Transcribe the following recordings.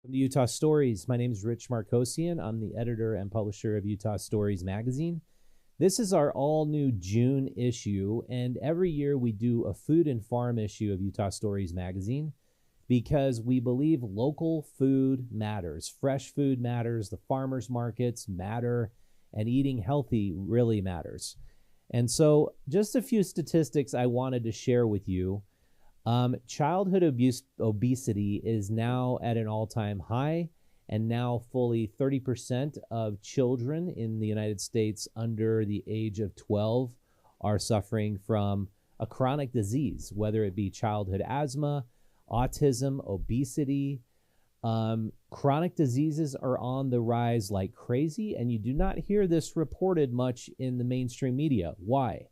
Welcome to Utah Stories. My name is Rich Markosian. I'm the editor and publisher of Utah Stories magazine. This is our all-new June issue, and every year we do a food and farm issue of Utah Stories magazine because we believe local food matters. Fresh food matters, the farmers markets matter, and eating healthy really matters. And so just a few statistics I wanted to share with you. Childhood obesity is now at an all-time high, and now fully 30% of children in the United States under the age of 12 are suffering from a chronic disease, whether it be childhood asthma, autism, obesity. Chronic diseases are on the rise like crazy, and you do not hear this reported much in the mainstream media. Why?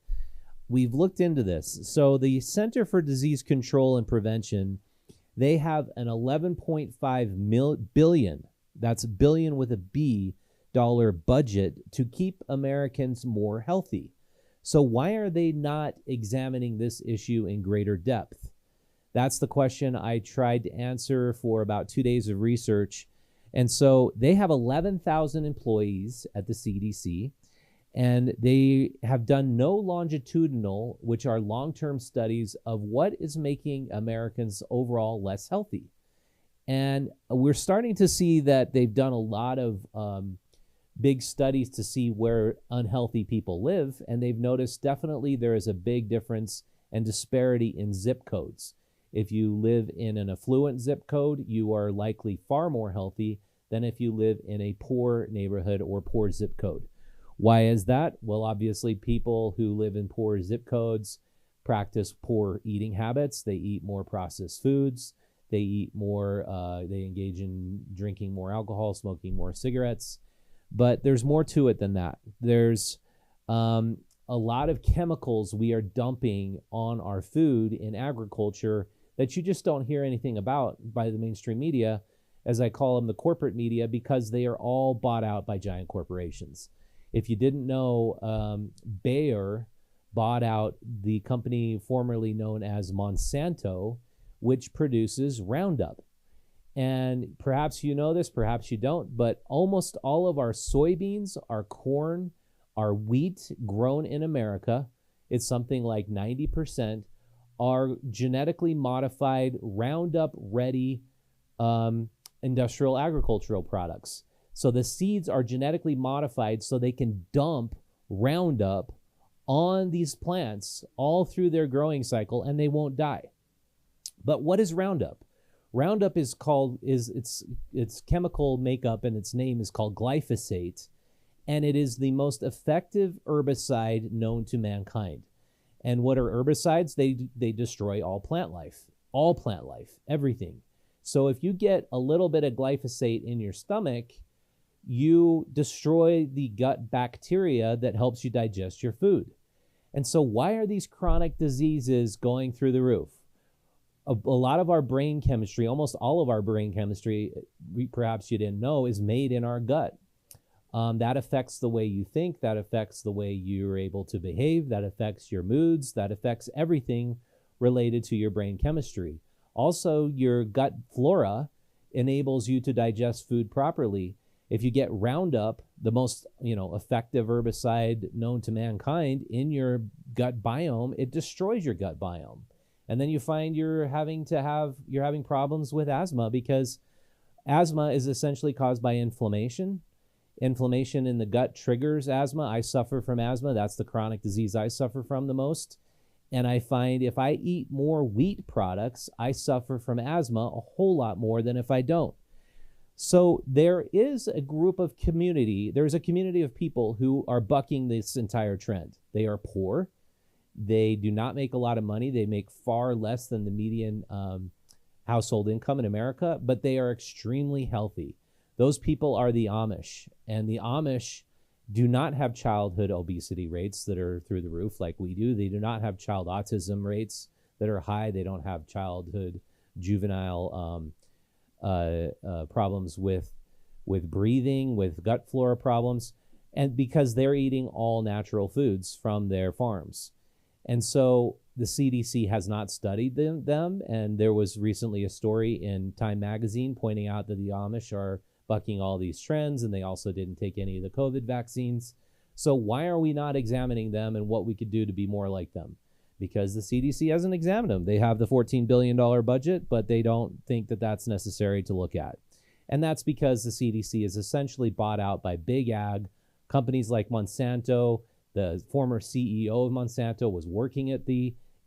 We've looked into this. So the Center for Disease Control and Prevention, they have an $11.5 billion, that's billion with a B, dollar budget to keep Americans more healthy. So why are they not examining this issue in greater depth? That's the question I tried to answer for about 2 days of research. And so they have 11,000 employees at the CDC. And they have done no longitudinal, which are long-term studies of what is making Americans overall less healthy. And we're starting to see that they've done a lot of big studies to see where unhealthy people live. And they've noticed definitely there is a big difference and disparity in zip codes. If you live in an affluent zip code, you are likely far more healthy than if you live in a poor neighborhood or poor zip code. Why is that? Well, obviously, people who live in poor zip codes practice poor eating habits. They eat more processed foods. They eat more, they engage in drinking more alcohol, smoking more cigarettes. But there's more to it than that. There's a lot of chemicals we are dumping on our food in agriculture that you just don't hear anything about by the mainstream media, as I call them, the corporate media, because they are all bought out by giant corporations. If you didn't know, Bayer bought out the company formerly known as Monsanto, which produces Roundup. And perhaps you know this, perhaps you don't, but almost all of our soybeans, our corn, our wheat grown in America, it's something like 90%, are genetically modified, Roundup ready industrial agricultural products. So the seeds are genetically modified so they can dump Roundup on these plants all through their growing cycle and they won't die. But what is Roundup? Roundup is called, its chemical makeup and its name is called glyphosate, and it is the most effective herbicide known to mankind. And what are herbicides? They destroy all plant life, everything. So if you get a little bit of glyphosate in your stomach, you destroy the gut bacteria that helps you digest your food. And so why are these chronic diseases going through the roof? A lot of our brain chemistry, almost all of our brain chemistry, perhaps you didn't know, is made in our gut. That affects the way you think, that affects the way you're able to behave, that affects your moods, that affects everything related to your brain chemistry. Also, your gut flora enables you to digest food properly. If you get Roundup, the most effective herbicide known to mankind, in your gut biome, it destroys your gut biome. And then you find you're having problems with asthma, because asthma is essentially caused by inflammation. Inflammation in the gut triggers asthma. I suffer from asthma. That's the chronic disease I suffer from the most. And I find if I eat more wheat products, I suffer from asthma a whole lot more than if I don't. So there is a there's a community of people who are bucking this entire trend. They are poor. They do not make a lot of money. They make far less than the median household income in America, but they are extremely healthy. Those people are the Amish, and the Amish do not have childhood obesity rates that are through the roof like we do. They do not have child autism rates that are high. They don't have juvenile problems with breathing, with gut flora problems, and because they're eating all natural foods from their farms. And so the CDC has not studied them. And there was recently a story in Time magazine pointing out that the Amish are bucking all these trends, and they also didn't take any of the COVID vaccines. So why are we not examining them and what we could do to be more like them? Because the CDC hasn't examined them. They have the $14 billion budget, but they don't think that that's necessary to look at. And that's because the CDC is essentially bought out by big ag, companies like Monsanto. The former CEO of Monsanto was working at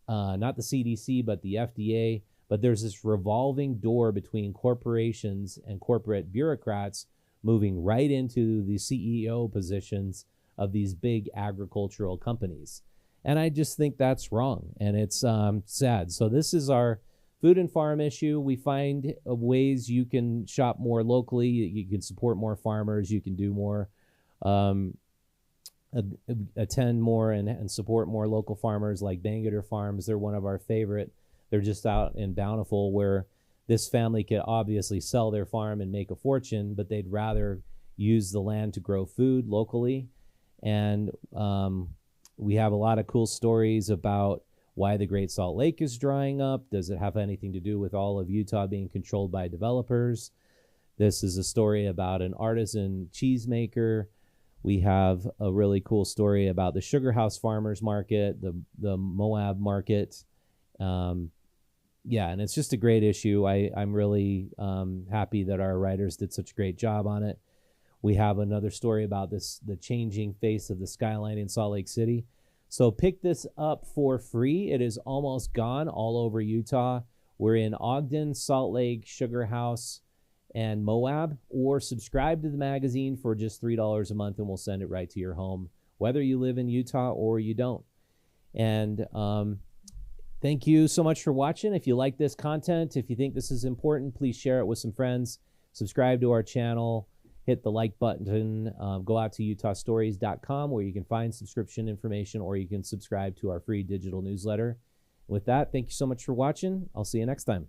not the CDC, but the FDA. But there's this revolving door between corporations and corporate bureaucrats moving right into the CEO positions of these big agricultural companies. And I just think that's wrong, and it's sad. So this is our food and farm issue. We find ways you can shop more locally. You can support more farmers. You can do more, attend more and support more local farmers like Bangerter Farms. They're one of our favorite. They're just out in Bountiful, where this family could obviously sell their farm and make a fortune, but they'd rather use the land to grow food locally. And we have a lot of cool stories about why the Great Salt Lake is drying up. Does it have anything to do with all of Utah being controlled by developers? This is a story about an artisan cheesemaker. We have a really cool story about the Sugar House Farmers Market, the Moab Market. And it's just a great issue. I'm really happy that our writers did such a great job on it. We have another story about the changing face of the skyline in Salt Lake City. So pick this up for free. It is almost gone all over Utah. We're in Ogden, Salt Lake, Sugar House, and Moab. Or subscribe to the magazine for just $3 a month, and we'll send it right to your home, whether you live in Utah or you don't. And thank you so much for watching. If you like this content, if you think this is important, please share it with some friends. Subscribe to our channel. Hit the like button. Go out to utahstories.com, where you can find subscription information, or you can subscribe to our free digital newsletter. With that, thank you so much for watching. I'll see you next time.